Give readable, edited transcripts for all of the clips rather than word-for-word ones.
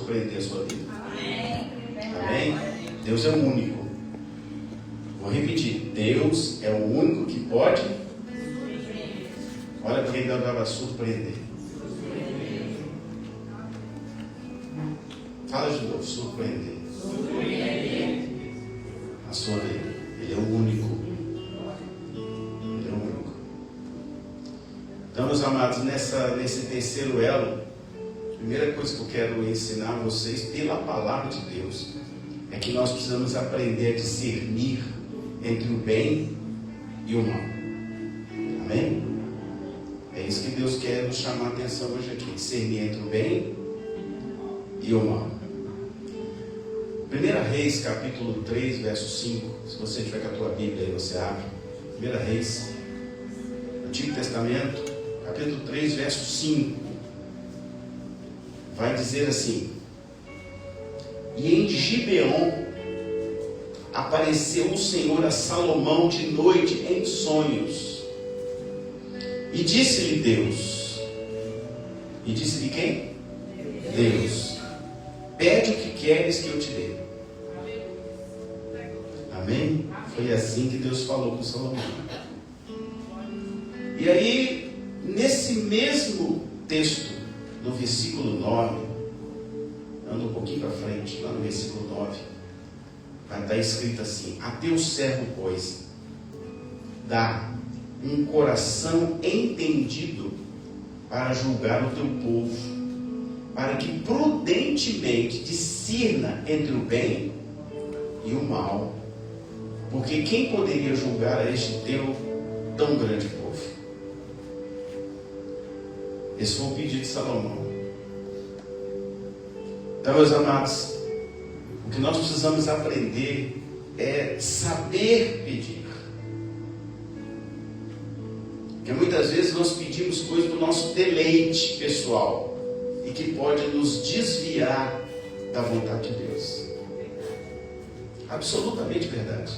surpreender a sua vida. Amém? Deus é o único. Vou repetir. Deus é o único que pode. Olha para quem vai surpreender. Fala de novo. Surpreender. A sua vida. Ele é o único. Ele é o único. Então, meus amados, nesse terceiro elo, a primeira coisa que eu quero ensinar a vocês, pela palavra de Deus, é que nós precisamos aprender a discernir entre o bem e o mal. Amém? É isso que Deus quer nos chamar a atenção hoje aqui. Discernir entre o bem e o mal. 1 Reis, capítulo 3, verso 5. Se você tiver com a tua Bíblia aí, você abre. 1 Reis, Antigo Testamento, capítulo 3, verso 5. Vai dizer assim: e em Gibeon apareceu o Senhor a Salomão de noite em sonhos, e disse-lhe Deus, e disse-lhe quem? Deus: pede o que queres que eu te dê. Amém? Foi assim que Deus falou com Salomão. E aí, nesse mesmo texto, no versículo 9, anda um pouquinho para frente, lá no versículo 9, vai estar escrito assim: a teu servo, pois, dá um coração entendido para julgar o teu povo, para que prudentemente discirna entre o bem e o mal, porque quem poderia julgar a este teu tão grande povo? Esse foi o pedido de Salomão. Então, meus amados, o que nós precisamos aprender é saber pedir. Porque muitas vezes nós pedimos coisas do nosso deleite pessoal e que pode nos desviar da vontade de Deus. Absolutamente verdade.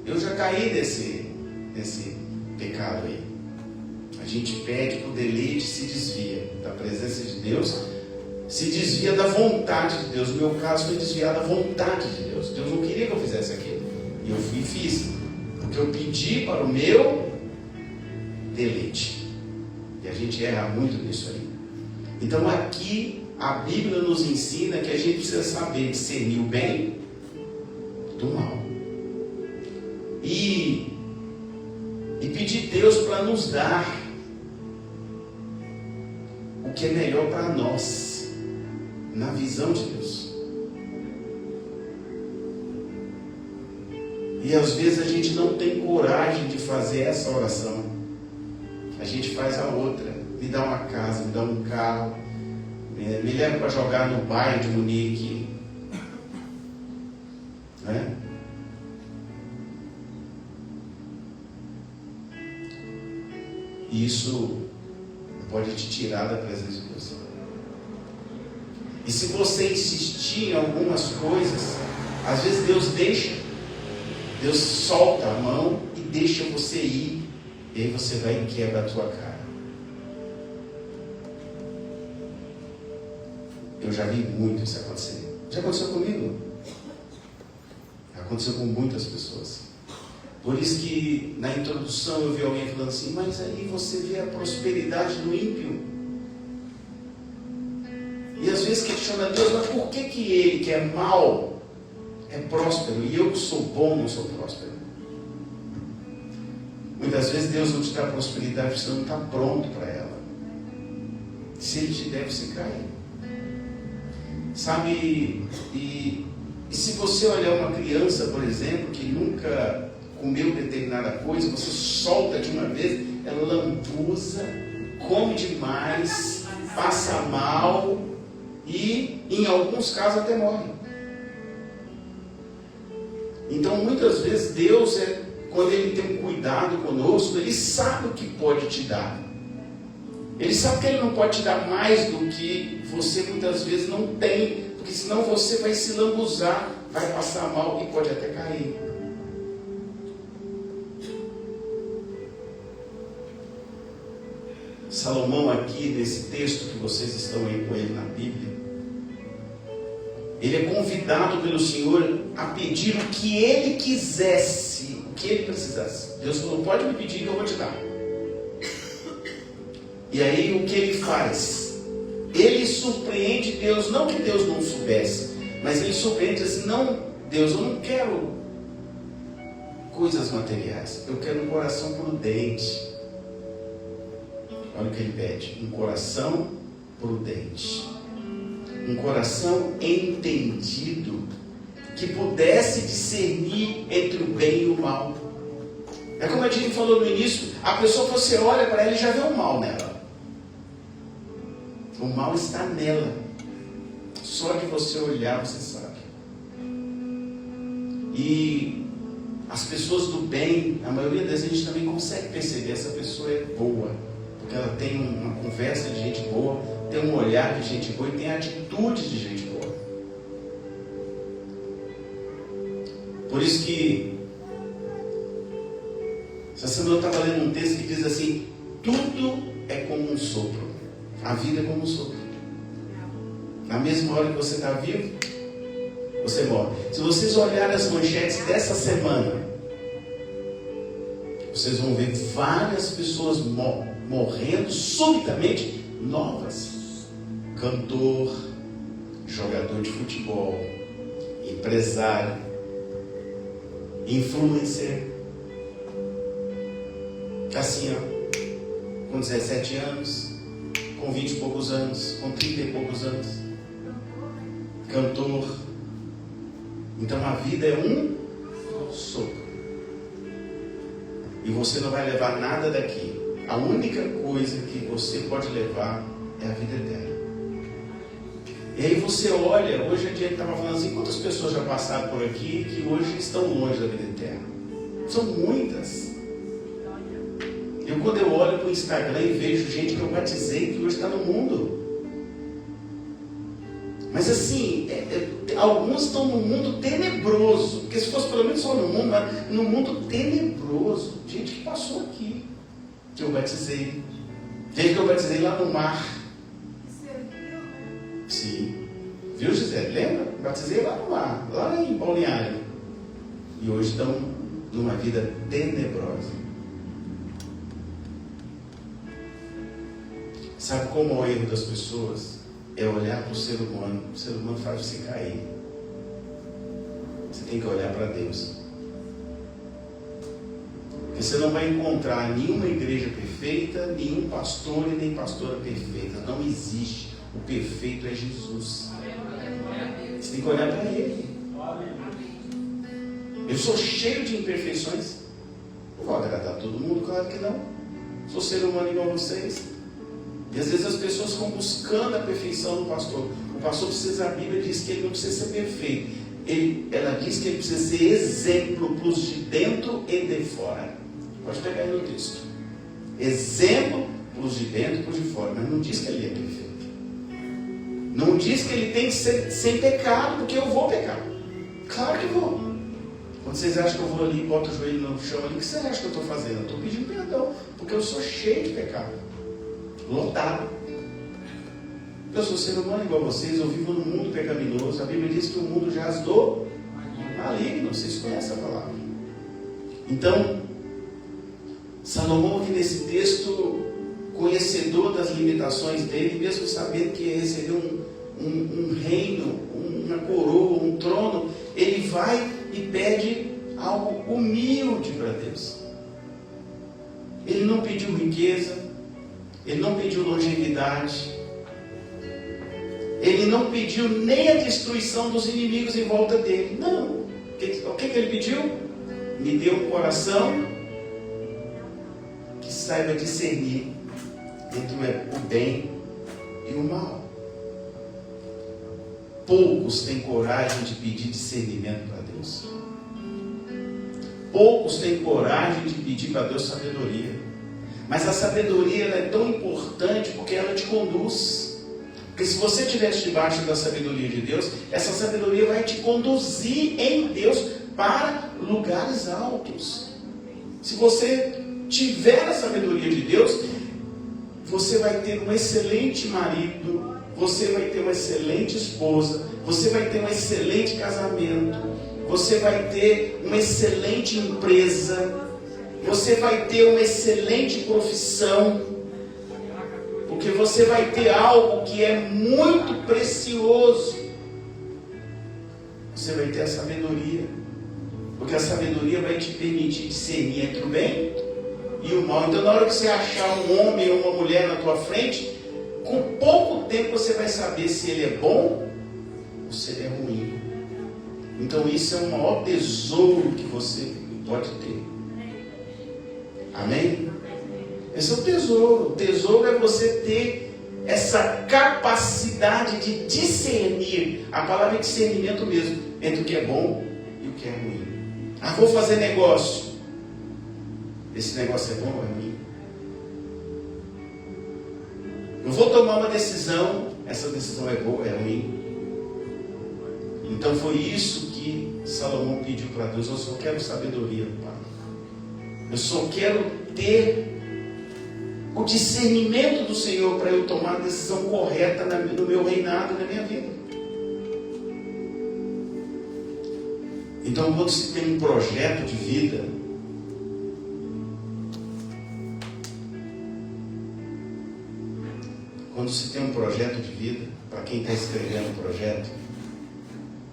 Eu já caí nesse pecado aí. A gente pede para o deleite, se desvia da presença de Deus, se desvia da vontade de Deus. No meu caso foi desviar da vontade de Deus. Deus não queria que eu fizesse aquilo, e eu fui e fiz, porque eu pedi para o meu deleite. E a gente erra muito nisso aí. Então aqui a Bíblia nos ensina que a gente precisa saber discernir o bem do mal. E pedir a Deus para nos dar o que é melhor para nós, na visão de Deus. E às vezes a gente não tem coragem de fazer essa oração. A gente faz a outra: me dá uma casa, me dá um carro, me leva para jogar no Bayern de Munique, né? Isso pode te tirar da presença de Deus. E se você insistir em algumas coisas, às vezes Deus solta a mão e deixa você ir, e aí você vai e quebra a tua cara. Eu já vi muito isso acontecer. Já aconteceu comigo? Aconteceu com muitas pessoas. Por isso que na introdução eu vi alguém falando assim: mas aí você vê a prosperidade do ímpio. E às vezes questiona Deus: mas por que ele, que é mau, é próspero, e eu que sou bom não sou próspero? Muitas vezes Deus não te dá prosperidade porque você não está pronto para ela. Se Ele te der, você cai. Sabe, e se você olhar uma criança, por exemplo, que nunca comeu determinada coisa, você solta de uma vez, ela lambuza, come demais, passa mal e em alguns casos até morre. Então muitas vezes Deus, quando Ele tem um cuidado conosco, Ele sabe o que pode te dar. Ele sabe que Ele não pode te dar mais do que você muitas vezes não tem, porque senão você vai se lambuzar, vai passar mal e pode até cair. Salomão aqui, nesse texto que vocês estão aí com ele na Bíblia, ele é convidado pelo Senhor a pedir o que ele quisesse, o que ele precisasse. Deus falou, pode me pedir que eu vou te dar. E aí o que ele faz? Ele surpreende Deus, não que Deus não soubesse, mas ele surpreende assim, não, Deus, eu não quero coisas materiais, eu quero um coração prudente. Olha o que ele pede, um coração prudente, um coração entendido, que pudesse discernir entre o bem e o mal. É como a gente falou no início, a pessoa que você olha para ela e já vê o mal nela. O mal está nela. Só de você olhar você sabe. E as pessoas do bem, a maioria das vezes a gente também consegue perceber, essa pessoa é boa, porque ela tem uma conversa de gente boa, tem um olhar de gente boa e tem atitude de gente boa. Por isso que essa semana eu estava lendo um texto que diz assim, tudo é como um sopro. A vida é como um sopro. Na mesma hora que você está vivo, você morre. Se vocês olharem as manchetes dessa semana, vocês vão ver várias pessoas morrendo subitamente novas. Cantor, jogador de futebol, empresário, influencer. Assim, ó, com 17 anos, com 20 e poucos anos, com 30 e poucos anos, cantor. Então a vida é um sopro. E você não vai levar nada daqui. A única coisa que você pode levar é a vida eterna. E aí você olha, hoje a gente estava falando assim, quantas pessoas já passaram por aqui que hoje estão longe da vida eterna? São muitas. Quando eu olho para o Instagram e vejo gente que eu batizei que hoje está no mundo. Mas assim, alguns estão no mundo tenebroso. Porque se fosse pelo menos só no mundo, mas no mundo tenebroso. Gente que passou aqui, que eu batizei. Gente que eu batizei lá no mar. Sim. Viu, Gisele? Lembra? Batizei lá no mar, lá em Balneário. E hoje estão numa vida tenebrosa. Sabe como é o erro das pessoas? É olhar para o ser humano. O ser humano faz você cair. Você tem que olhar para Deus. Porque você não vai encontrar nenhuma igreja perfeita, nenhum pastor e nem pastora perfeita. Não existe. O perfeito é Jesus. Você tem que olhar para Ele. Eu sou cheio de imperfeições. Não vou agradar todo mundo? Claro que não. Sou ser humano igual a vocês. E às vezes as pessoas ficam buscando a perfeição do pastor. O pastor precisa, a Bíblia diz que ele não precisa ser perfeito. Ela diz que ele precisa ser exemplo para os de dentro e de fora. Pode pegar aí no texto. Exemplo para os de dentro e para os de fora. Mas não diz que ele é perfeito. Não diz que ele tem que ser sem pecado, porque eu vou pecar. Claro que vou. Quando vocês acham que eu vou ali e boto o joelho no chão ali, o que vocês acham que eu estou fazendo? Eu estou pedindo perdão, porque eu sou cheio de pecado. Lotado. Eu sou ser humano igual a vocês, eu vivo num mundo pecaminoso. A Bíblia diz que o mundo jaz do maligno. Vocês conhecem a palavra. Então, Salomão aqui nesse texto, conhecedor das limitações dele, mesmo sabendo que ia receber um reino, uma coroa, um trono, ele vai e pede algo humilde para Deus. Ele não pediu riqueza, ele não pediu longevidade, ele não pediu nem a destruição dos inimigos em volta dele. Não. O que ele pediu? Me dê um coração que saiba discernir entre o bem e o mal. Poucos têm coragem de pedir discernimento para Deus. Poucos têm coragem de pedir para Deus sabedoria. Mas a sabedoria ela é tão importante porque ela te conduz. Porque se você estivesse debaixo da sabedoria de Deus, essa sabedoria vai te conduzir em Deus para lugares altos. Se você tiver a sabedoria de Deus, você vai ter um excelente marido, você vai ter uma excelente esposa, você vai ter um excelente casamento, você vai ter uma excelente empresa, você vai ter uma excelente profissão, porque você vai ter algo que é muito precioso. Você vai ter a sabedoria, porque a sabedoria vai te permitir discernir entre o bem e o mal. Então, na hora que você achar um homem ou uma mulher na tua frente, com pouco tempo você vai saber se ele é bom ou se ele é ruim. Então, isso é o maior tesouro que você pode ter. Amém? Esse é o tesouro. O tesouro é você ter essa capacidade de discernir. A palavra é discernimento mesmo, entre o que é bom e o que é ruim. Ah, vou fazer negócio. Esse negócio é bom ou é ruim? Eu vou tomar uma decisão. Essa decisão é boa ou é ruim? Então foi isso que Salomão pediu para Deus. Eu só quero sabedoria, Pai. Eu só quero ter o discernimento do Senhor para eu tomar a decisão correta no meu reinado, na minha vida. Então, quando se tem um projeto de vida, para quem está escrevendo o projeto,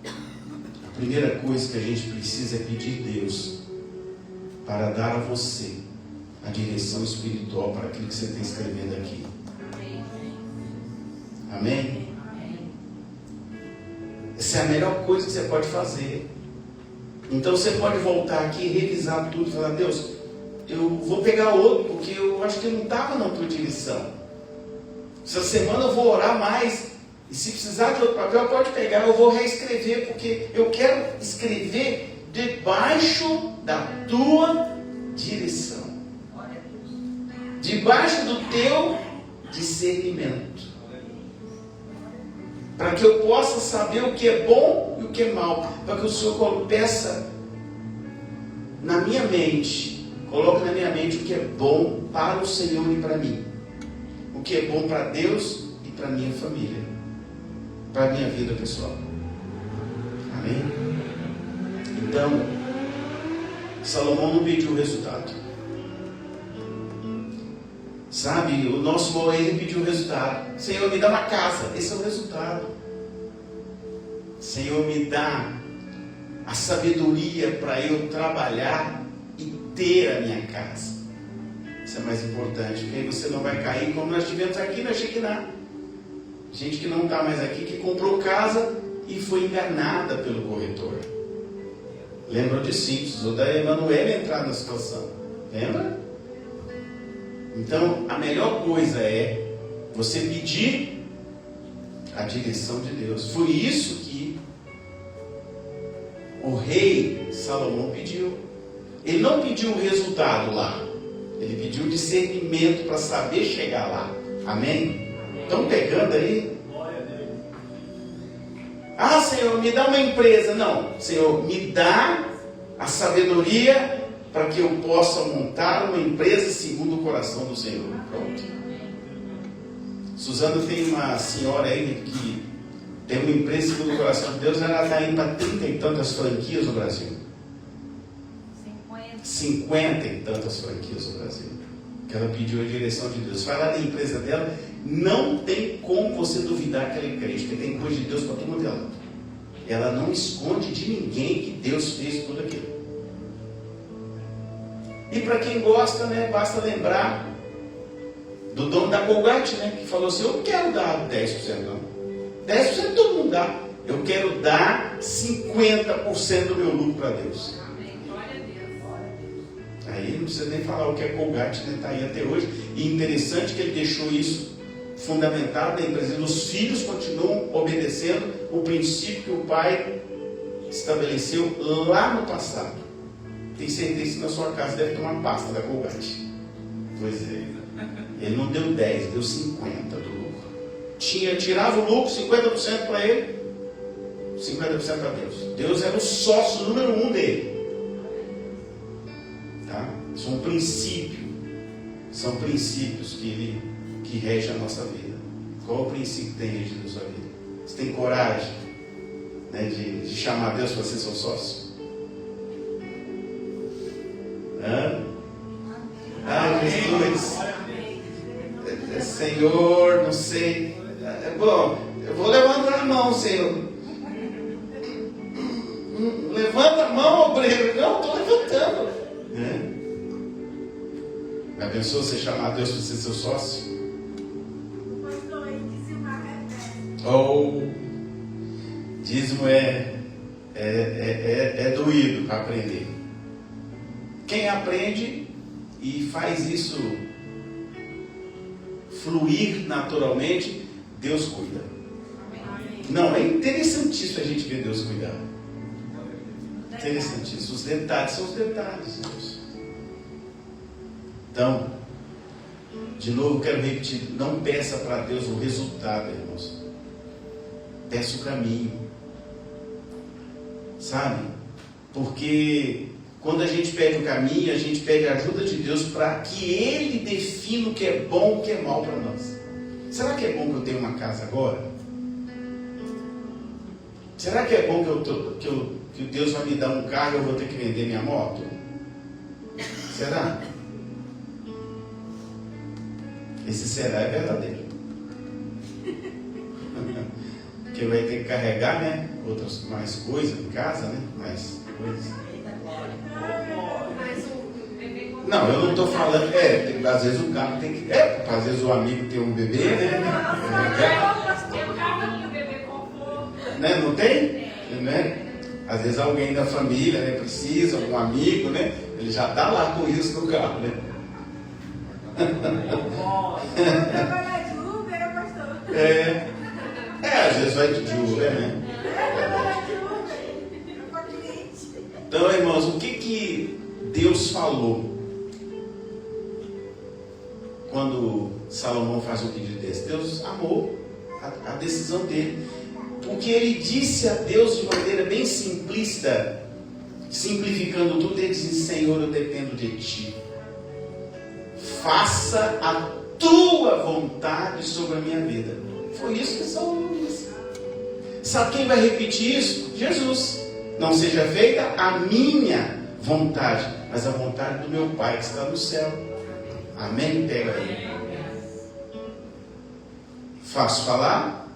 a primeira coisa que a gente precisa é pedir a Deus para dar a você a direção espiritual para aquilo que você está escrevendo aqui. Amém? Essa é a melhor coisa que você pode fazer. Então você pode voltar aqui e revisar tudo e falar: Deus, eu vou pegar outro, porque eu acho que eu não estava na tua direção. Essa semana eu vou orar mais. E se precisar de outro papel, pode pegar, eu vou reescrever, porque eu quero escrever debaixo da tua direção. Debaixo do teu discernimento. Para que eu possa saber o que é bom e o que é mal. Para que o Senhor peça na minha mente, coloque na minha mente o que é bom para o Senhor e para mim. O que é bom para Deus e para a minha família. Para a minha vida pessoal. Amém? Então, Salomão não pediu o resultado. Sabe, o nosso Moisés pediu o resultado. Senhor, me dá uma casa. Esse é o resultado. Senhor, me dá a sabedoria para eu trabalhar e ter a minha casa. Isso é mais importante, porque aí você não vai cair como nós tivemos aqui na Shekinah. Gente que não está mais aqui, que comprou casa e foi enganada pelo corretor. Lembram de Simpsons, ou da Emanuele entrar na situação. Lembra? Então, a melhor coisa é você pedir a direção de Deus. Foi isso que o rei Salomão pediu. Ele não pediu o resultado lá. Ele pediu o discernimento para saber chegar lá. Amém? Estão pegando aí? Ah, Senhor, me dá uma empresa. Não, Senhor, me dá a sabedoria para que eu possa montar uma empresa segundo o coração do Senhor. Pronto. Suzana tem uma senhora aí que tem uma empresa segundo o coração de Deus. Ela está indo para 30 e tantas franquias no Brasil. 50 e tantas franquias no Brasil. Que ela pediu a direção de Deus. Vai lá na empresa dela. Não tem como você duvidar que ela é crente, porque tem coisa de Deus para todo mundo dela. Ela não esconde de ninguém que Deus fez tudo aquilo. E para quem gosta, né, basta lembrar do dono da Colgate, né, que falou assim: eu não quero dar 10% não. 10% todo mundo dá. Eu quero dar 50% do meu lucro para Deus. Aí não precisa nem falar o que é Colgate, né? Está aí até hoje. E interessante que ele deixou isso fundamentado na empresa. Os filhos continuam obedecendo o princípio que o pai estabeleceu lá no passado. Tenho certeza que na sua casa deve ter uma pasta da Colgate. Pois é. Ele não deu 10, deu 50 do lucro. Tirava o lucro, 50% para ele, 50% para Deus. Deus era o sócio número 1 dele. Tá? Isso é um princípio. São princípios que regem a nossa vida. Qual o princípio que tem regido a sua vida? Você tem coragem, né, de chamar Deus para ser seu sócio? Jesus, Senhor, não sei. Bom, eu vou levantar a mão, Senhor. Levanta a mão, obreiro. Não, estou levantando. Já pensou você chamar Deus para ser seu sócio? Ou dízimo é doído para aprender. Quem aprende e faz isso fluir naturalmente, Deus cuida. Não, é interessantíssimo a gente ver Deus cuidar. Interessantíssimo. Os detalhes são os detalhes, Deus. Então, de novo quero repetir, não peça para Deus o resultado, irmãos. Peça o caminho. Sabe? Porque quando a gente pede o caminho, a gente pede a ajuda de Deus para que Ele defina o que é bom e o que é mal para nós. Será que é bom que eu tenha uma casa agora? Será que é bom que Deus vai me dar um carro e eu vou ter que vender minha moto? Será? Esse será é verdadeiro. Porque vai ter que carregar, né? Outras mais coisas em casa, né? Mais coisas. Não, eu não estou falando. Às vezes o carro tem que. Às vezes o amigo tem um bebê, né? Né? Não tem? Né? Às vezes alguém da família, né, precisa, algum amigo, né? Ele já está lá com isso no carro, né? Às vezes vai de Uber, né? Então, irmãos, o que Deus falou quando Salomão faz um pedido desse? Deus amou a decisão dele, porque ele disse a Deus de maneira bem simplista, simplificando tudo, ele disse: Senhor, eu dependo de Ti, faça a Tua vontade sobre a minha vida. Foi isso que Salomão disse. Sabe quem vai repetir isso? Jesus. Não seja feita a minha vontade, mas a vontade do meu Pai que está no céu. Amém? Pega aí. Fácil falar,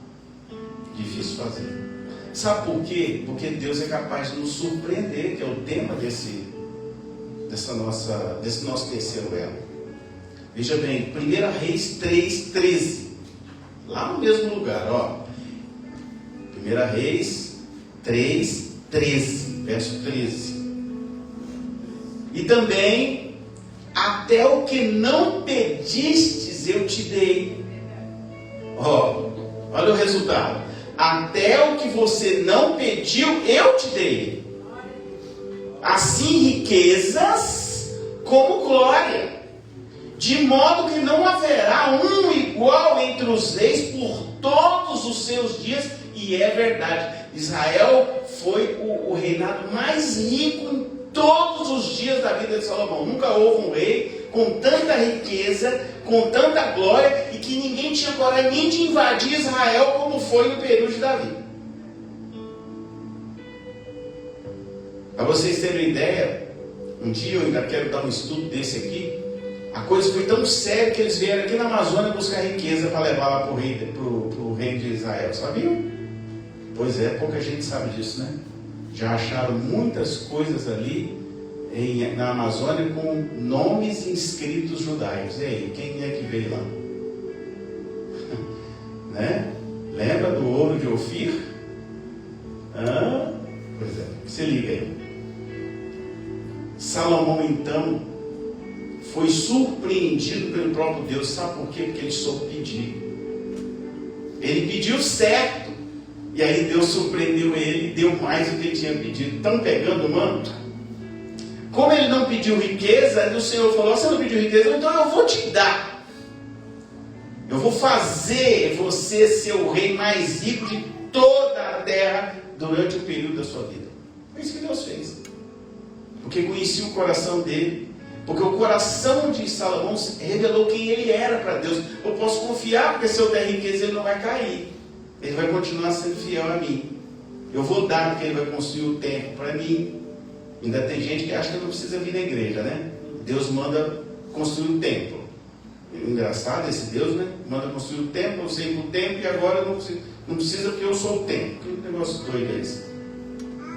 difícil fazer. Sabe por quê? Porque Deus é capaz de nos surpreender, que é o tema desse nosso terceiro elo. Veja bem, 1 Reis 3:13. Lá no mesmo lugar, ó. 1 Reis 3:13, verso 13. E também, até o que não pedistes eu te dei. Ó, olha o resultado. Até o que você não pediu eu te dei. Assim riquezas como glória, de modo que não haverá um igual entre os reis por todos os seus dias. E é verdade, Israel foi o reinado mais rico em todos os dias da vida de Salomão. Nunca houve um rei com tanta riqueza, com tanta glória, e que ninguém tinha coragem nem de invadir Israel como foi no período de Davi. Para vocês terem uma ideia, um dia eu ainda quero dar um estudo desse aqui. A coisa foi tão séria que eles vieram aqui na Amazônia buscar riqueza para levar lá para o reino de Israel, sabiam? Pois é, pouca gente sabe disso, né? Já acharam muitas coisas ali na Amazônia com nomes inscritos judaicos. E aí, quem é que veio lá? Né? Lembra do ouro de Ofir? Pois é, se liga aí. Salomão então foi surpreendido pelo próprio Deus. Sabe por quê? Porque ele soube pedir. Ele pediu certo. E aí Deus surpreendeu ele, deu mais do que ele tinha pedido. Estão pegando o manto? Como ele não pediu riqueza, o Senhor falou: você não pediu riqueza, então eu vou te dar. Eu vou fazer você ser o rei mais rico de toda a terra durante o período da sua vida. Foi isso que Deus fez. Porque conhecia o coração dele, Porque o coração de Salomão revelou quem ele era para Deus. Eu posso confiar, porque se eu der riqueza, ele não vai cair. Ele vai continuar sendo fiel a mim. Eu vou dar, porque ele vai construir o templo para mim. Ainda tem gente que acha que não precisa vir na igreja, né? Deus manda construir o templo. Engraçado esse Deus, né? Manda construir o templo, eu sei para o templo e agora não precisa porque eu sou o templo. Que negócio doido é esse?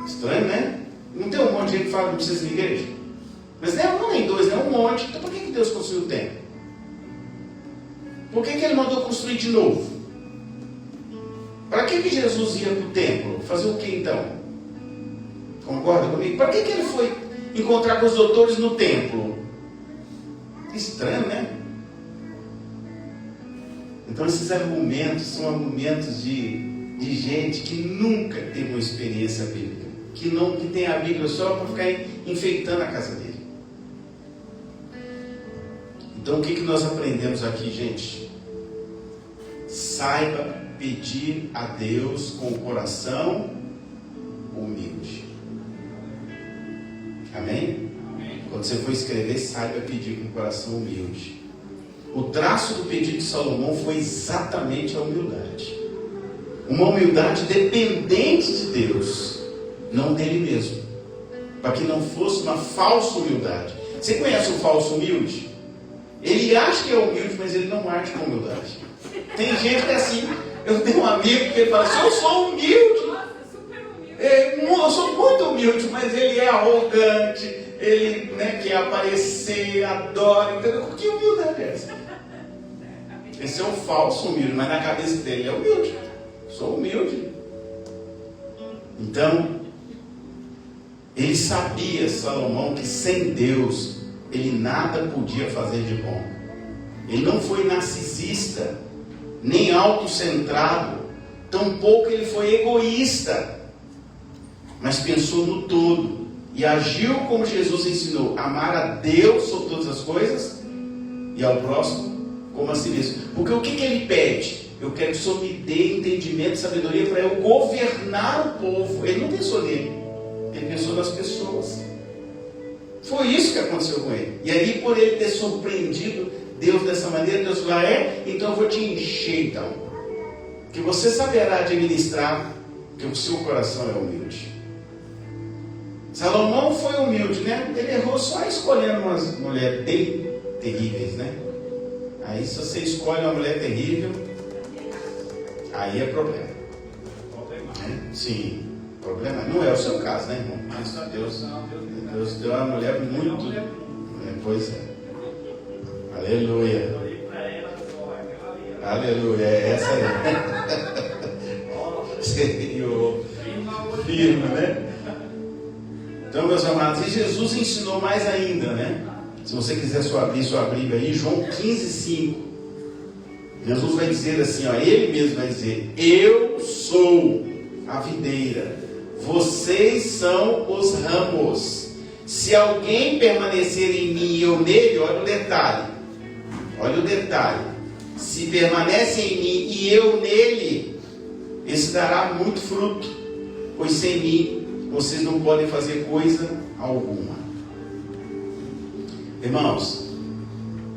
Estranho, né? Não tem um monte de gente que fala que não precisa de igreja? Mas não é um nem dois, não é um monte. Então por que Deus construiu o templo? Por que ele mandou construir de novo? Para que Jesus ia para o templo? Fazer o que então? Concorda comigo? Para que ele foi encontrar com os doutores no templo? Estranho, né? Então esses argumentos são argumentos de gente que nunca teve uma experiência bíblica, que tem a Bíblia só para ficar enfeitando a casa dele. Então o que nós aprendemos aqui, gente? Saiba pedir a Deus com o coração humilde. Amém? Amém? Quando você for escrever, saiba pedir com o coração humilde. O traço do pedido de Salomão foi exatamente a humildade. Uma humildade dependente de Deus, não dele mesmo. Para que não fosse uma falsa humildade. Você conhece o falso humilde? Ele acha que é humilde, mas ele não age com humildade. Tem gente que é assim. Eu tenho um amigo que ele fala assim: eu sou humilde. Nossa, super humilde. Eu sou muito humilde, mas ele é arrogante. Ele quer aparecer, adora. Entendeu? Que humildade é essa? Esse é o falso humilde, mas na cabeça dele é humilde. Sou humilde. Então, ele sabia, Salomão, que sem Deus ele nada podia fazer de bom. Ele não foi narcisista, nem autocentrado, tampouco ele foi egoísta, mas pensou no todo e agiu como Jesus ensinou: amar a Deus sobre todas as coisas e ao próximo como a si mesmo. Porque o que ele pede? Eu quero que o Senhor me dê entendimento e sabedoria para eu governar o povo. Ele não pensou nele, ele pensou nas pessoas. Foi isso que aconteceu com ele. E aí, por ele ter surpreendido Deus dessa maneira, Deus falou: então eu vou te encher então, que você saberá administrar, que o seu coração é humilde. Salomão foi humilde, né? Ele errou só escolhendo umas mulheres bem terríveis, né? Aí se você escolhe uma mulher terrível, aí é problema. Sim, problema. Não é o seu caso, né, irmão? Mas Deus deu uma mulher muito... Pois é. Aleluia. Aleluia. É essa aí. Senhor. Firme, né? Então, meus amados, e Jesus ensinou mais ainda, né? Se você quiser abrir sua Bíblia aí, João 15:5. Jesus vai dizer assim, ele mesmo vai dizer: eu sou a videira, vocês são os ramos. Se alguém permanecer em mim e eu nele, olha o detalhe, se permanece em mim e eu nele, esse dará muito fruto, pois sem mim vocês não podem fazer coisa alguma. Irmãos,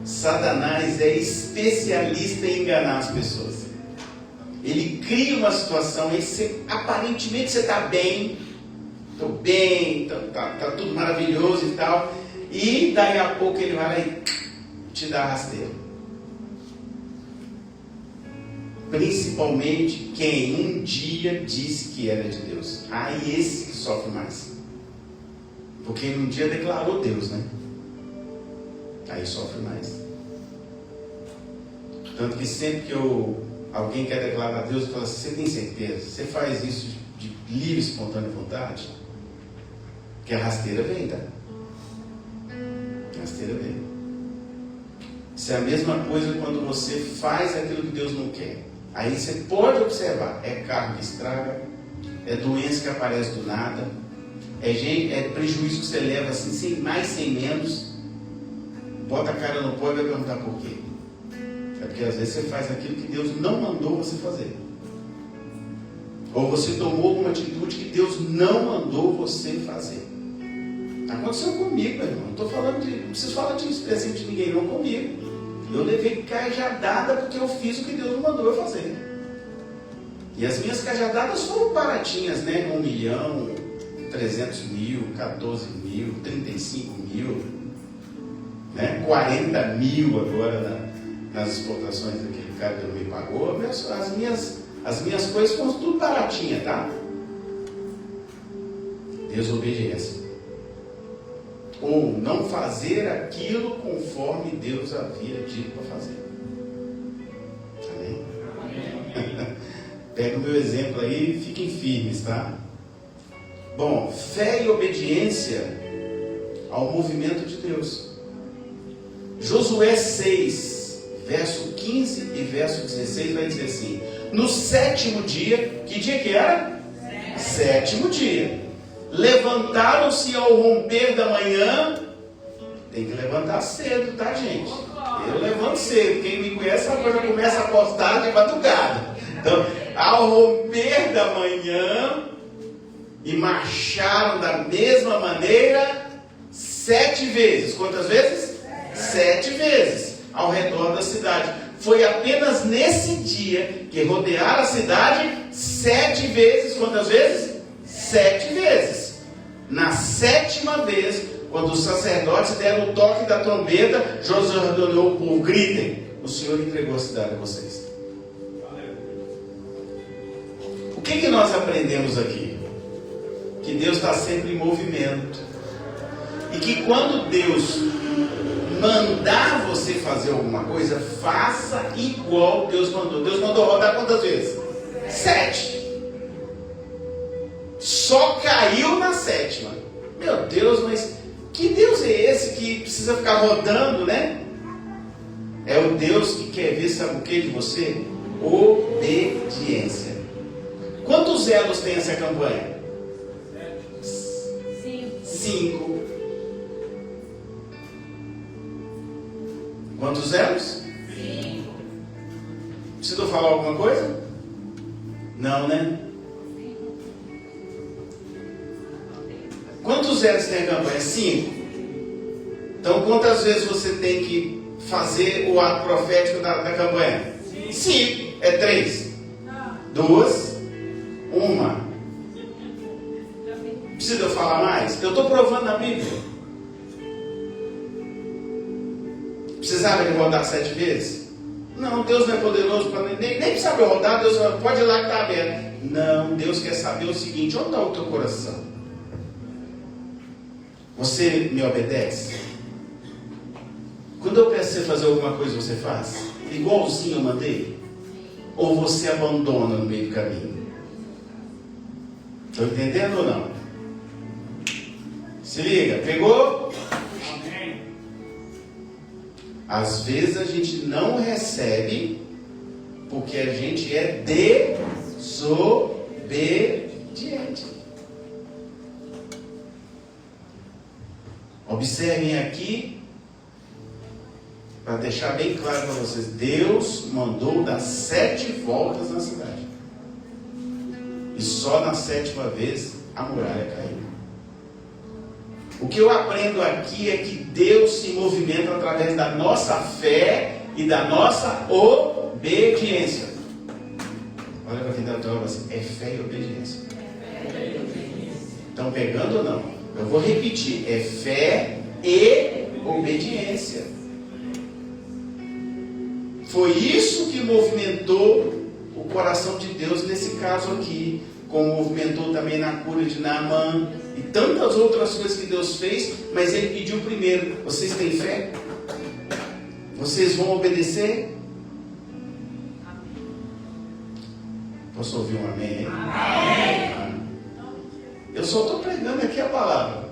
Satanás é especialista em enganar as pessoas. Ele cria uma situação, aparentemente você está bem, estou bem, está tudo maravilhoso e tal, e daí a pouco ele vai lá e te dá rasteiro. Principalmente quem um dia disse que era de Deus. Aí esse que sofre mais, porque um dia declarou Deus, né? Aí sofre mais. Tanto que sempre que alguém quer declarar a Deus, eu falo assim: você tem certeza? Você faz isso de livre e espontânea vontade? Que a rasteira vem, tá? A rasteira vem. Isso é a mesma coisa quando você faz aquilo que Deus não quer. Aí você pode observar: é carro que estraga, é doença que aparece do nada, é prejuízo que você leva assim, sem mais, sem menos. Bota a cara no pó e vai perguntar por quê. É porque às vezes você faz aquilo que Deus não mandou você fazer. Ou você tomou alguma atitude que Deus não mandou você fazer. Aconteceu comigo, irmão. Não estou falando de. Não preciso falar de exemplo de ninguém, não, comigo. Eu levei cajadada porque eu fiz o que Deus me mandou eu fazer. E as minhas cajadadas foram baratinhas, né? 1 milhão, 300 mil, 14 mil, 35 mil, né? 40 mil agora nas exportações daquele cara que me pagou. As minhas coisas foram tudo baratinha, tá? Desobediência. Ou não fazer aquilo conforme Deus havia dito para fazer. Amém? Amém. Pega o meu exemplo aí e fiquem firmes, tá? Bom, fé e obediência ao movimento de Deus. Josué 6, verso 15 e verso 16 vai dizer assim: no sétimo dia, que dia que era? Sétimo dia. Levantaram-se ao romper da manhã. Tem que levantar cedo, tá, gente? Eu levanto cedo. Quem me conhece sabe que eu já começo a postar de madrugada. Então, ao romper da manhã, e marcharam da mesma maneira 7 vezes. Quantas vezes? 7 vezes ao redor da cidade. Foi apenas nesse dia que rodearam a cidade 7 vezes. Quantas vezes? 7 vezes. Na 7ª vez, quando os sacerdotes deram o toque da trombeta, Josué ordenou o povo: gritem, o Senhor entregou a cidade a vocês. O que nós aprendemos aqui? Que Deus está sempre em movimento. E que quando Deus mandar você fazer alguma coisa, faça igual Deus mandou. Deus mandou rodar quantas vezes? 7. Só caiu na 7ª. Meu Deus, mas que Deus é esse que precisa ficar rodando, né? É o Deus que quer ver, sabe o que de você? Obediência. Quantos elos tem essa campanha? 5. Quantos elos? 5. Precisa falar alguma coisa? Não, né? Quantos elos tem a campanha? 5. Então, quantas vezes você tem que fazer o ato profético da campanha? 5. É 3. 2. 1. Precisa eu falar mais? Eu estou provando na Bíblia. Precisava de rodar 7 vezes? Não, Deus não é poderoso para nem precisava rodar. Deus pode ir lá que está aberto. Não, Deus quer saber o seguinte: onde está o teu coração? Você me obedece? Quando eu peço você fazer alguma coisa, você faz? Igualzinho eu mandei? Ou você abandona no meio do caminho? Estão entendendo ou não? Se liga, pegou? Às vezes a gente não recebe porque a gente é desobediente. Observem aqui, para deixar bem claro para vocês: Deus mandou dar 7 voltas na cidade. E só na 7ª vez a muralha caiu. O que eu aprendo aqui é que Deus se movimenta através da nossa fé e da nossa obediência. Olha para quem está falando assim: é fé e obediência. Estão pegando ou não? Eu vou repetir: é fé e obediência. Foi isso que movimentou o coração de Deus nesse caso aqui, como movimentou também na cura de Naamã e tantas outras coisas que Deus fez. Mas Ele pediu primeiro: vocês têm fé? Vocês vão obedecer? Posso ouvir um amém? Amém. Eu só estou pregando aqui a palavra.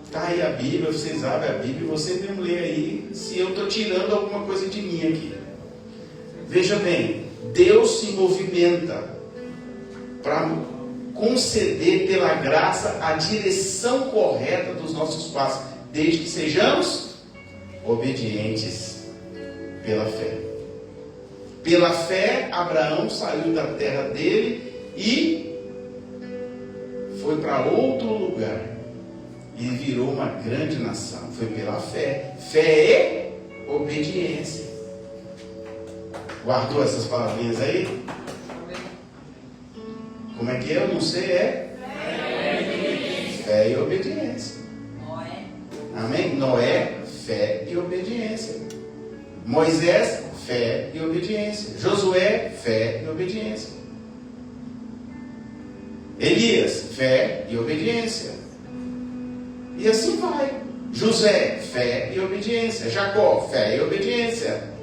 Está aí a Bíblia, vocês abrem a Bíblia e você mesmo lê aí se eu estou tirando alguma coisa de mim aqui. Veja bem, Deus se movimenta para conceder pela graça a direção correta dos nossos passos, desde que sejamos obedientes pela fé. Pela fé, Abraão saiu da terra dele e foi para outro lugar. e virou uma grande nação. Foi pela fé. Fé e obediência. Guardou essas palavrinhas aí? Como é que é? Eu não sei, fé e obediência. Amém? Noé, fé e obediência. Moisés, fé e obediência. Josué, fé e obediência. Elias, fé e obediência. E assim vai. José, fé e obediência. Jacó, fé e obediência.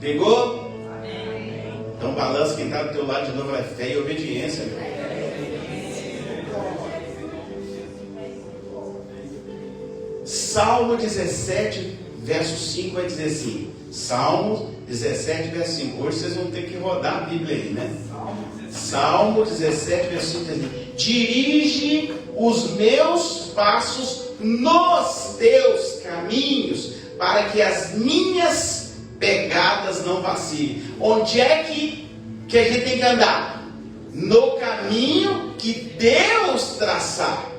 Pegou? Amém. Então balança quem está do teu lado de novo, é fé e obediência, meu. Salmo 17, verso 5 vai dizer assim. Salmo 17, verso 5. Hoje vocês vão ter que rodar a Bíblia aí, né? Salmo 17, verso 5 diz assim: dirige os meus passos nos teus caminhos, para que as minhas pegadas não vacilem. Onde é que a gente tem que andar? No caminho que Deus traçar.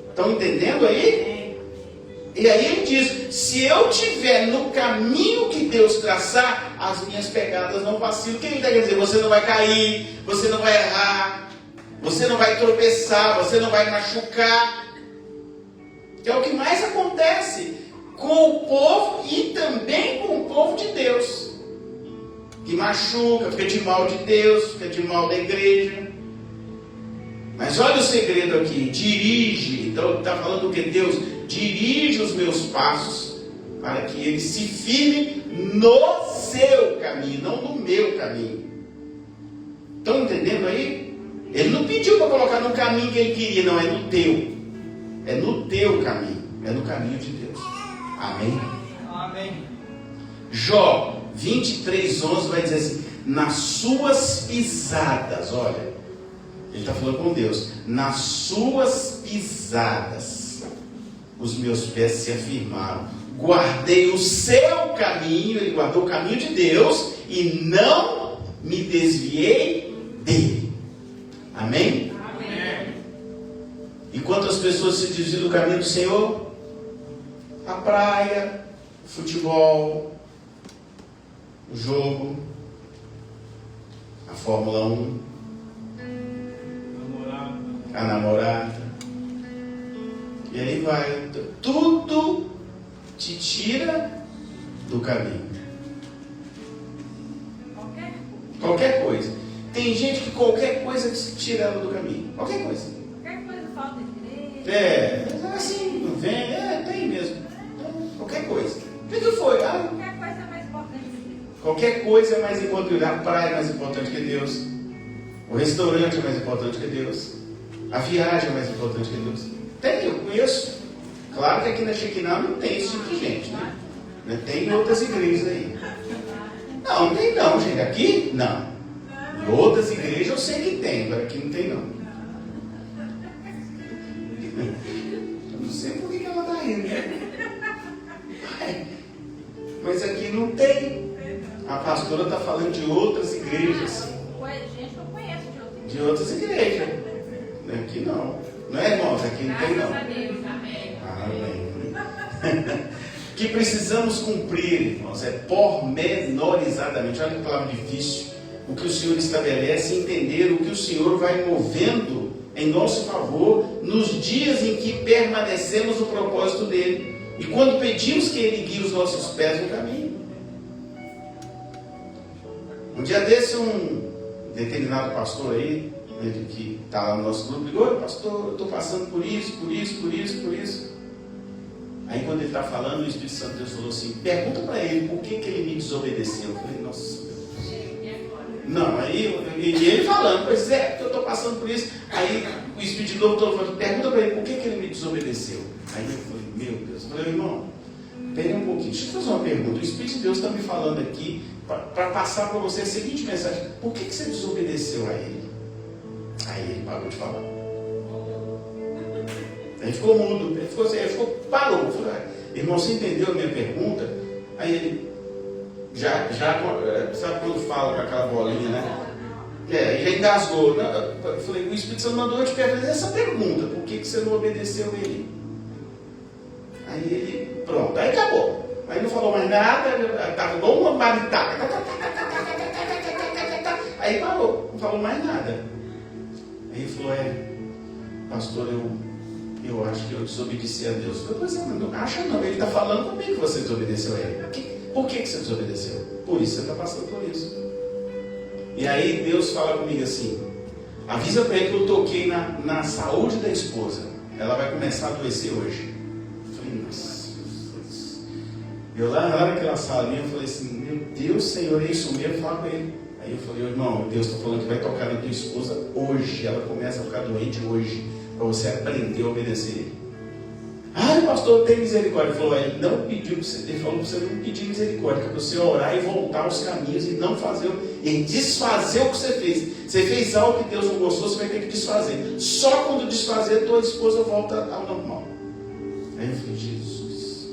Estão entendendo aí? E aí ele diz: se eu estiver no caminho que Deus traçar, as minhas pegadas não vacilam. O que ele está querendo dizer? Você não vai cair, você não vai errar, você não vai tropeçar, você não vai machucar. É o que mais acontece com o povo e também com o povo de Deus, que machuca, fica de mal de Deus, fica de mal da igreja. Mas olha o segredo aqui: dirige. Então está falando o que? Deus dirige os meus passos para que ele se firme no seu caminho, não no meu caminho. Estão entendendo aí? Ele não pediu para colocar no caminho que ele queria, não, é no teu. É no teu caminho, é no caminho de Deus. Amém? Amém. Jó 23:11 vai dizer assim: nas suas pisadas, olha, ele está falando com Deus, nas suas pisadas os meus pés se afirmaram. Guardei o seu caminho, ele guardou o caminho de Deus e não me desviei dele. Amém? Amém. Enquanto as pessoas se desviam do caminho do Senhor, a praia, o futebol, o jogo, a Fórmula 1, a namorada, e aí vai, tudo te tira do caminho. Qualquer coisa. Tem gente que qualquer coisa tira ela do caminho. Qualquer coisa. Qualquer coisa falta de direito. Assim, não vem, tem mesmo. Qualquer coisa. O que foi? Qualquer coisa é mais importante que Deus. Qualquer coisa é mais importante. A praia é mais importante que Deus. O restaurante é mais importante que Deus. A viagem é mais importante que Deus. Tem, eu conheço. Claro que aqui na Shekinah não tem esse tipo de gente, né? Tem em outras igrejas aí. Não tem não, gente. Aqui, não. Em outras igrejas eu sei que tem, mas aqui não tem não. Eu não sei por que ela está rindo, né? Mas aqui não tem. A pastora está falando de outras igrejas. Gente que eu conheço de outras igrejas. Aqui não. Não é, irmãos? Aqui não tem não. Graças a Deus, amém. Amém. Que precisamos cumprir, irmãos, é pormenorizadamente. Olha que palavra difícil. O que o Senhor estabelece, entender o que o Senhor vai movendo em nosso favor nos dias em que permanecemos no propósito dele e quando pedimos que ele guie os nossos pés no caminho. Um dia desse, um determinado pastor aí, ele que está lá no nosso grupo, ligou: pastor, eu estou passando por isso. Aí quando ele está falando, o Espírito Santo de Deus falou assim: pergunta para ele por que ele me desobedeceu. Eu falei: nossa Deus. Não, aí e ele falando: pois é, porque eu estou passando por isso. Aí o Espírito de novo todo falando: pergunta para ele por que ele me desobedeceu. Aí eu falei: meu Deus. Eu falei: irmão, peraí um pouquinho, deixa eu fazer uma pergunta. O Espírito de Deus está me falando aqui para passar para você a seguinte mensagem: por que você desobedeceu a ele? Aí ele parou de falar. Aí ficou mudo, parou. Falei: irmão, você entendeu a minha pergunta? Aí ele, já sabe quando fala com aquela bolinha, né? já engasgou. Eu falei, o Espírito Santo mandou eu te fazer essa pergunta: por que você não obedeceu ele? Aí ele, pronto, aí acabou. Aí não falou mais nada, estava igual uma maritaca. Aí parou, não falou mais nada. Aí ele falou, pastor, eu acho que eu desobedeci a Deus. Eu falei, não acha não, ele está falando comigo que você desobedeceu a ele. Por que você desobedeceu? Por isso você está passando por isso. E aí Deus fala comigo assim, avisa para ele que eu toquei na saúde da esposa. Ela vai começar a adoecer hoje. Eu falei, nossa. Eu lá naquela salinha, eu falei assim, meu Deus, Senhor, é isso mesmo? Fala com ele. Aí eu falei, irmão, Deus está falando que vai tocar na tua esposa hoje. Ela começa a ficar doente hoje, para você aprender a obedecer ele. Ah, pastor, tem misericórdia. Ele falou, ele não pediu para você, ele falou para você não pedir misericórdia, para você orar e voltar aos caminhos e não fazer, e desfazer o que você fez. Você fez algo que Deus não gostou, você vai ter que desfazer. Só quando desfazer, tua esposa volta ao normal. Aí eu falei, Jesus,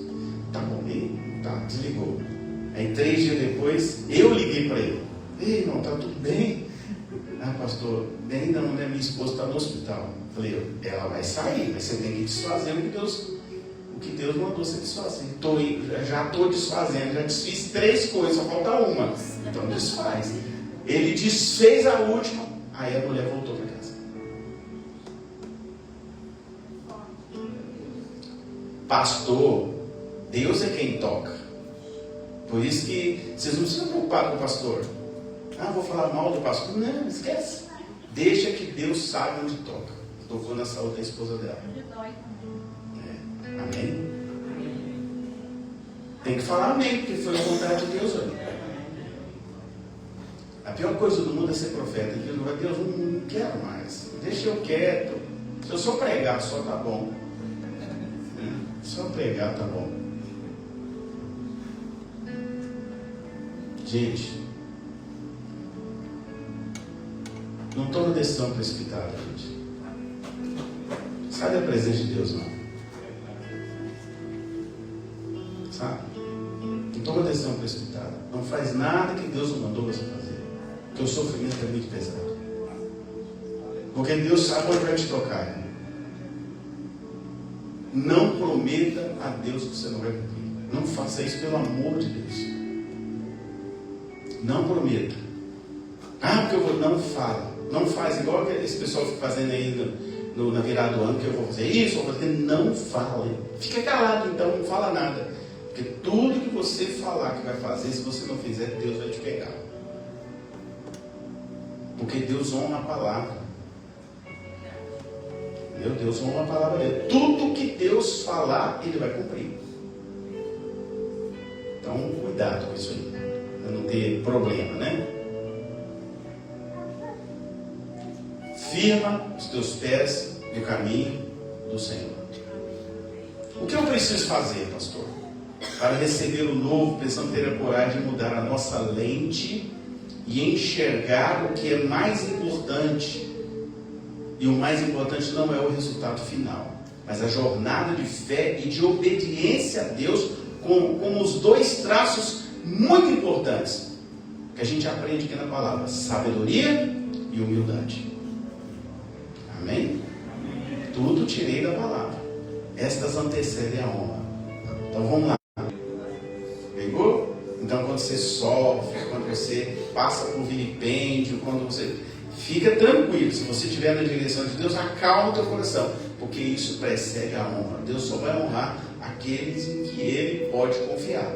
tá bom, tá, desligou. Aí 3 dias depois, eu liguei para ele. Ei, irmão, tá tudo bem? Ah, pastor, bem não, né? Minha esposa está no hospital. Falei, ela vai sair, mas você tem que desfazer o que Deus mandou você desfazer. Já estou desfazendo, já desfiz 3 coisas, só falta uma. Então desfaz. Ele desfez a última, aí a mulher voltou para casa. Pastor, Deus é quem toca. Por isso que vocês não precisam preocupar com o pastor. Ah, vou falar mal do pastor. Não, esquece. Deixa que Deus sabe onde toca. Tocou na saúde da esposa dela. Amém? Tem que falar amém, porque foi a vontade de Deus hoje. A pior coisa do mundo é ser profeta. Deus, não quero mais. Deixa eu quieto. Se eu só pregar, só tá bom. Só pregar tá bom. Gente, não toma decisão precipitada, gente. Sai da presença de Deus, não. Sabe? Não toma decisão precipitada. Não faz nada que Deus não mandou você fazer. Porque o sofrimento é muito pesado. Porque Deus sabe onde vai te tocar. Né? Não prometa a Deus que você não vai cumprir. Não faça isso pelo amor de Deus. Não prometa. Ah, porque eu vou. Não fala. Não faz igual esse pessoal fica fazendo aí na virada do ano, que eu vou fazer isso, vou fazer. Não fala. Fica calado então, não fala nada. Porque tudo que você falar que vai fazer, se você não fizer, Deus vai te pegar. Porque Deus honra a palavra. Meu Deus honra a palavra dele. Tudo que Deus falar, Ele vai cumprir. Então, cuidado com isso aí. Para não ter problema, né? Firma os teus pés no caminho do Senhor. O que eu preciso fazer, pastor? Para receber o novo, precisamos ter a coragem de mudar a nossa lente e enxergar o que é mais importante. E o mais importante não é o resultado final, mas a jornada de fé e de obediência a Deus, como os 2 traços muito importantes que a gente aprende aqui na palavra: sabedoria e humildade. Amém? Tudo tirei da palavra. Estas antecedem a honra. Então vamos lá. Pegou? Então quando você sofre, quando você passa por vilipêndio, quando você... Fica tranquilo, se você estiver na direção de Deus, acalma o teu coração, porque isso precede a honra. Deus só vai honrar aqueles em que Ele pode confiar.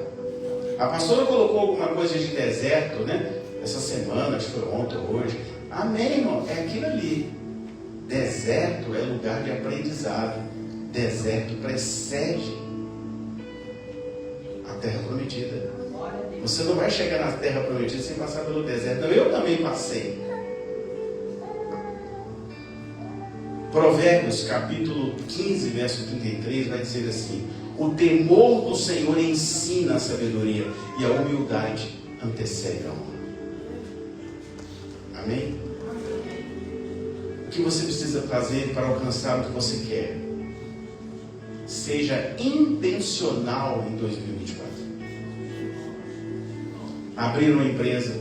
A pastora colocou alguma coisa de deserto, né? Essa semana, acho que foi ontem ou hoje. Amém, irmão? É aquilo ali. Deserto é lugar de aprendizado. Deserto precede a terra prometida. Você não vai chegar na terra prometida sem passar pelo deserto. Não, eu também passei. Provérbios capítulo 15, verso 33 vai dizer assim: o temor do Senhor ensina a sabedoria e a humildade antecede a honra. Amém? O que você precisa fazer para alcançar o que você quer? Seja intencional em 2024. Abrir uma empresa,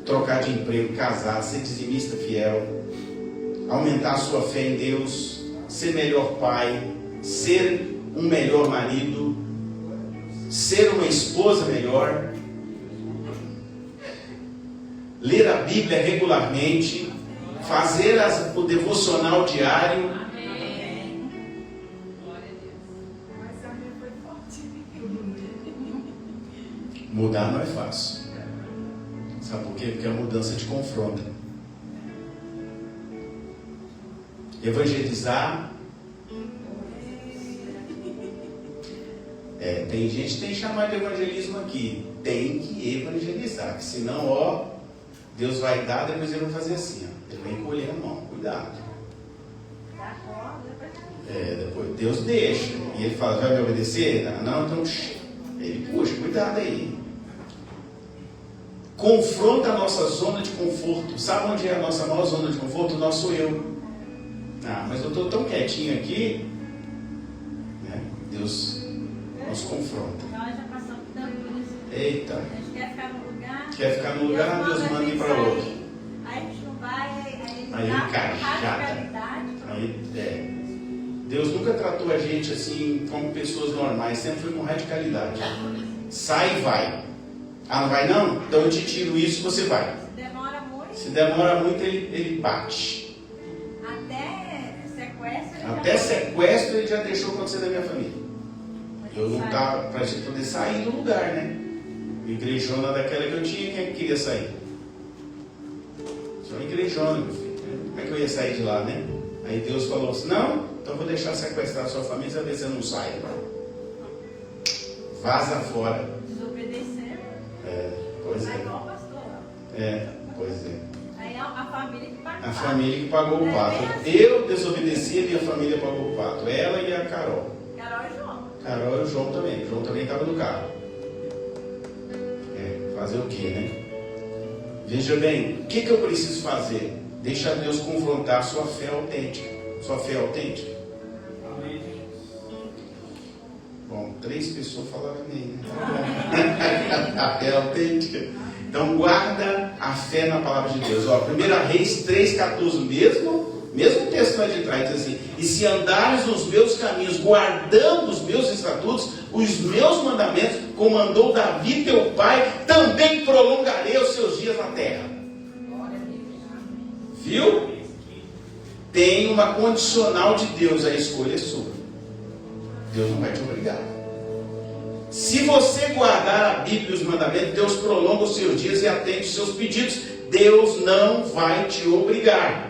trocar de emprego, casar, ser dizimista fiel, aumentar a sua fé em Deus, ser melhor pai, ser um melhor marido, ser uma esposa melhor, ler a Bíblia regularmente, fazer o devocional diário. Mudar não é fácil. Sabe por quê? Porque a mudança te confronta. Evangelizar. Tem gente que tem que chamar de evangelismo aqui. Tem que evangelizar. Senão, Deus vai dar, depois ele vai fazer assim. Ele vai encolher a mão. Cuidado. Depois Deus deixa. E ele fala, vai me obedecer? Não, então ele puxa, cuidado aí. Confronta a nossa zona de conforto. Sabe onde é a nossa maior zona de conforto? O nosso eu. Mas eu estou tão quietinho aqui. Deus nos confronta. Nós já passamos tanto por isso. Eita. A gente quer ficar no lugar. Quer ficar no lugar, Deus manda ir para outro. Aí a gente não vai, aí dá radicalidade. Deus nunca tratou a gente assim como pessoas normais, sempre foi com radicalidade. Sai e vai. Não vai não? Então eu te tiro isso e você vai. Se demora muito, ele bate. Até sequestro ele já deixou acontecer da minha família. Eu não estava para a gente poder sair do lugar, né? Igrejona daquela que eu tinha, quem queria sair? Só igrejona, meu filho. Como é que eu ia sair de lá, né? Aí Deus falou assim, não, então eu vou deixar sequestrar a sua família, você vai ver se você não sai. Vaza fora. Desobedecer. Pois é. Igual o pastor. Pois é. Aí a família que pagou o pato. A família que pagou o pato. Eu desobedeci, minha família pagou o pato. Ela e a Carol. Carol e João. Carol e o João também. O João também estava no carro. Fazer o quê, né? Veja bem, o que eu preciso fazer? Deixa Deus confrontar a sua fé autêntica. Sua fé autêntica? Amém. Bom, 3 pessoas falaram amém, né? A fé autêntica. Então guarda a fé na palavra de Deus. 1 Reis 3,14, mesmo texto lá de trás, diz assim: e se andares nos meus caminhos, guardando os meus estatutos, os meus mandamentos, como mandou Davi teu pai, também prolongarei os seus dias na terra. Viu? Tem uma condicional de Deus, a escolha é sua. Deus não vai te obrigar. Se você guardar a Bíblia e os mandamentos, Deus prolonga os seus dias e atende os seus pedidos. Deus não vai te obrigar.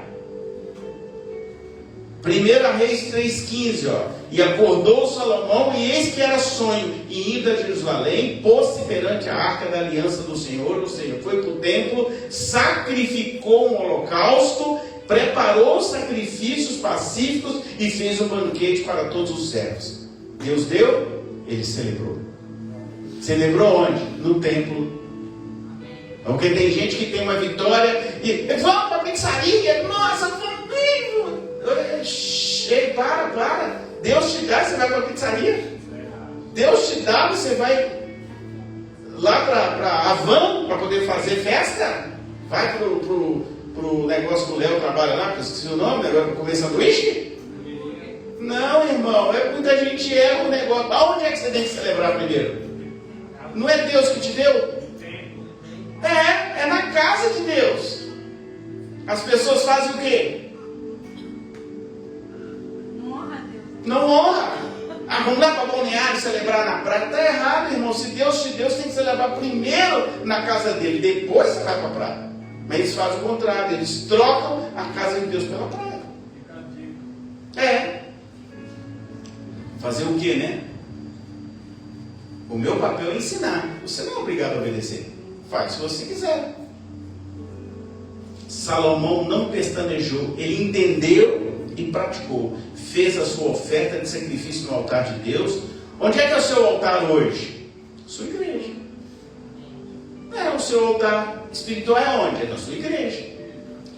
1 Reis 3,15, e acordou Salomão, e eis que era sonho, e indo a Jerusalém, pôs-se perante a arca da aliança do Senhor, ou seja, foi para o templo, sacrificou um holocausto, preparou sacrifícios pacíficos e fez um banquete para todos os servos. Deus deu, ele celebrou. Celebrou onde? No templo. Porque tem gente que tem uma vitória e vamos para a pizzaria, nossa, vamos. Ei, para. Deus te dá, você vai para a pizzaria. Deus te dá, você vai lá para Havan para poder fazer festa. Vai pro negócio que o Léo trabalha lá, que eu esqueci o nome, agora para comer sanduíche. Não, irmão, muita gente erra o negócio. Aonde é que você tem que celebrar primeiro? Não é Deus que te deu? É na casa de Deus. As pessoas fazem o quê? Não honra. Vamos lá para Balneário celebrar na praia. Está errado, irmão. Se Deus te deu, você tem que celebrar primeiro na casa dele. Depois você vai para a praia. Mas eles fazem o contrário. Eles trocam a casa de Deus pela praia. Fazer o quê, né? O meu papel é ensinar. Você não é obrigado a obedecer. Faz se você quiser. Salomão não pestanejou. Ele entendeu e praticou. Fez a sua oferta de sacrifício no altar de Deus. Onde é que é o seu altar hoje? Sua igreja. O seu altar espiritual é onde? É na sua igreja.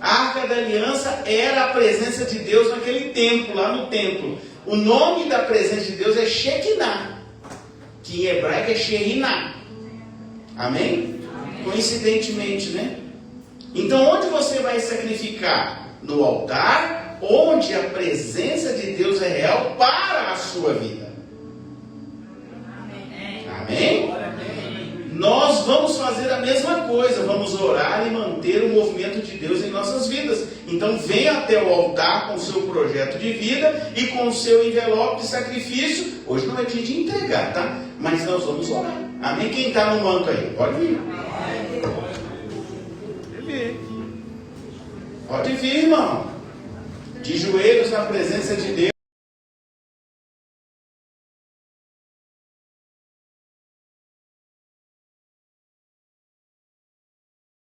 A Arca da Aliança era a presença de Deus naquele templo, lá no templo. O nome da presença de Deus é Shekinah, que em hebraico é Sherinah. Amém? Coincidentemente, né? Então, onde você vai sacrificar? No altar, onde a presença de Deus é real para a sua vida. Amém? Nós vamos fazer a mesma coisa, vamos orar e manter o movimento de Deus em nossas vidas. Então venha até o altar com o seu projeto de vida e com o seu envelope de sacrifício. Hoje não é dia de entregar, tá? Mas nós vamos orar. Amém? Quem está no manto aí? Pode vir. Pode vir, irmão. De joelhos na presença de Deus.